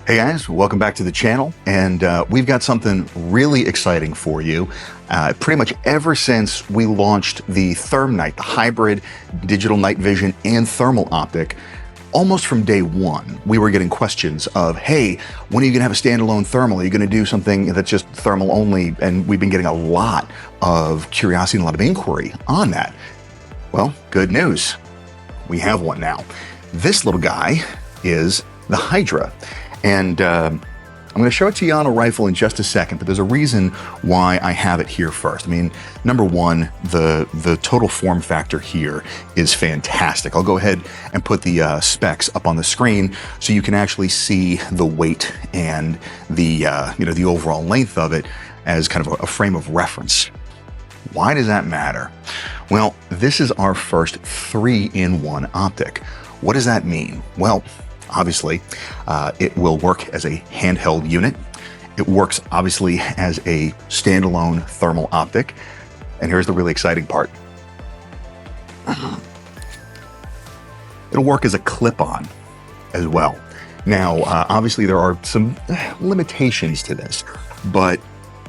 Hey guys, welcome back to the channel, and we've got something really exciting for you. Pretty much ever since we launched the ThermNight, the hybrid digital night vision and thermal optic, almost from day one, we were getting questions of, hey, when are you gonna have a standalone thermal? Are you gonna do something that's just thermal only? And we've been getting a lot of curiosity and a lot of inquiry on that. Well, good news. We have one now. This little guy is the Hydra. And I'm going to show it to you on a rifle in just a second, but there's a reason why I have it here first. I mean, number one, the total form factor here is fantastic. I'll go ahead and put the specs up on the screen so you can actually see the weight and the the overall length of it as kind of a frame of reference. Why does that matter? Well, this is our first 3-in-1 optic. What does that mean? Well, obviously, it will work as a handheld unit. It works obviously as a standalone thermal optic. And here's the really exciting part. It'll work as a clip-on as well. Now, obviously there are some limitations to this, but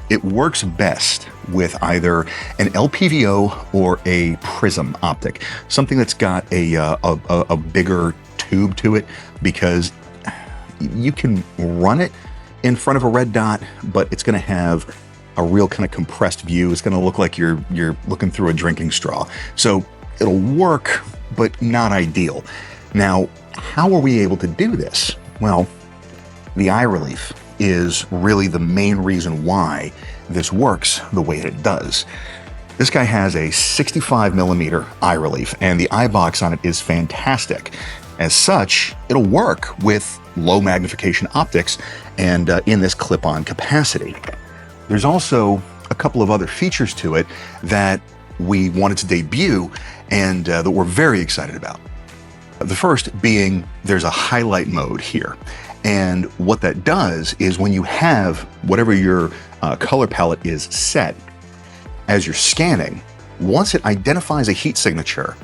it works best with either an LPVO or a prism optic, something that's got a bigger tube to it, because you can run it in front of a red dot, but it's going to have a real kind of compressed view. It's going to look like you're looking through a drinking straw. So it'll work, but not ideal. Now, how are we able to do this? Well, the eye relief is really the main reason why this works the way it does. This guy has a 65mm eye relief, and the eye box on it is fantastic. As such, it'll work with low magnification optics and in this clip-on capacity. There's also a couple of other features to it that we wanted to debut and that we're very excited about. The first being there's a highlight mode here. And what that does is when you have whatever your color palette is set, as you're scanning, once it identifies a heat signature,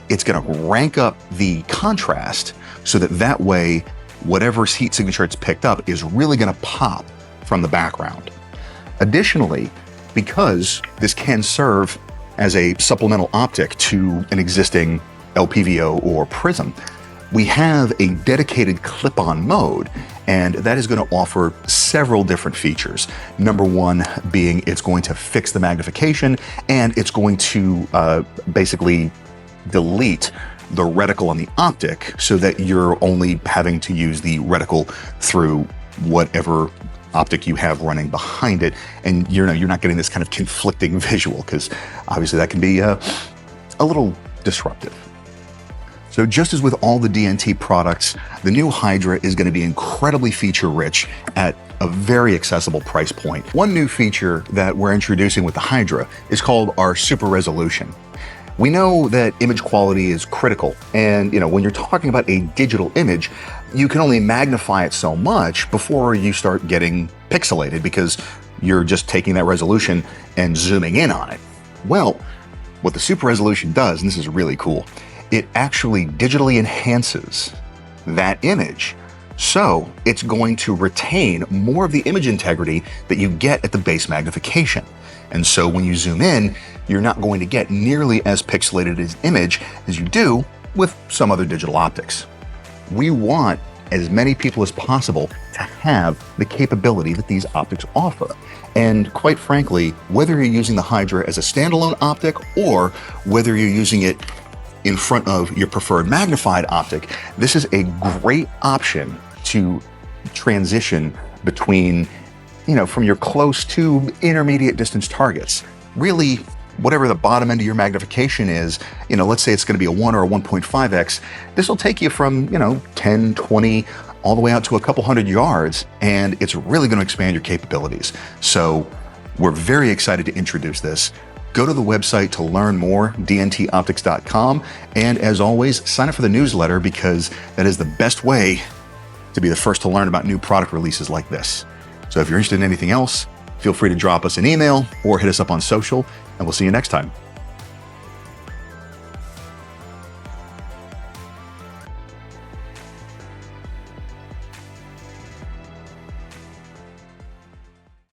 it's going to rank up the contrast so that way, whatever heat signature it's picked up is really going to pop from the background. Additionally, because this can serve as a supplemental optic to an existing LPVO or prism, we have a dedicated clip-on mode, and that is going to offer several different features. Number one being it's going to fix the magnification, and it's going to basically delete the reticle on the optic so that you're only having to use the reticle through whatever optic you have running behind it, and you're not getting this kind of conflicting visual, because obviously that can be a little disruptive. So just as with all the DNT products, the new Hydra is going to be incredibly feature-rich at a very accessible price point. One new feature that we're introducing with the Hydra is called our super resolution. We know that image quality is critical, and when you're talking about a digital image, you can only magnify it so much before you start getting pixelated, because you're just taking that resolution and zooming in on it. Well, what the super resolution does, and this is really cool, it actually digitally enhances that image. So it's going to retain more of the image integrity that you get at the base magnification. And so when you zoom in, you're not going to get nearly as pixelated an image as you do with some other digital optics. We want as many people as possible to have the capability that these optics offer. And quite frankly, whether you're using the Hydra as a standalone optic or whether you're using it in front of your preferred magnified optic, this is a great option to transition between, from your close to intermediate distance targets. Really, whatever the bottom end of your magnification is, let's say it's going to be a 1 or a 1.5x, this will take you from, 10, 20, all the way out to a couple hundred yards, and it's really going to expand your capabilities. So we're very excited to introduce this. Go to the website to learn more, dntoptics.com, and as always, sign up for the newsletter, because that is the best way to be the first to learn about new product releases like this. So if you're interested in anything else, feel free to drop us an email or hit us up on social, and we'll see you next time.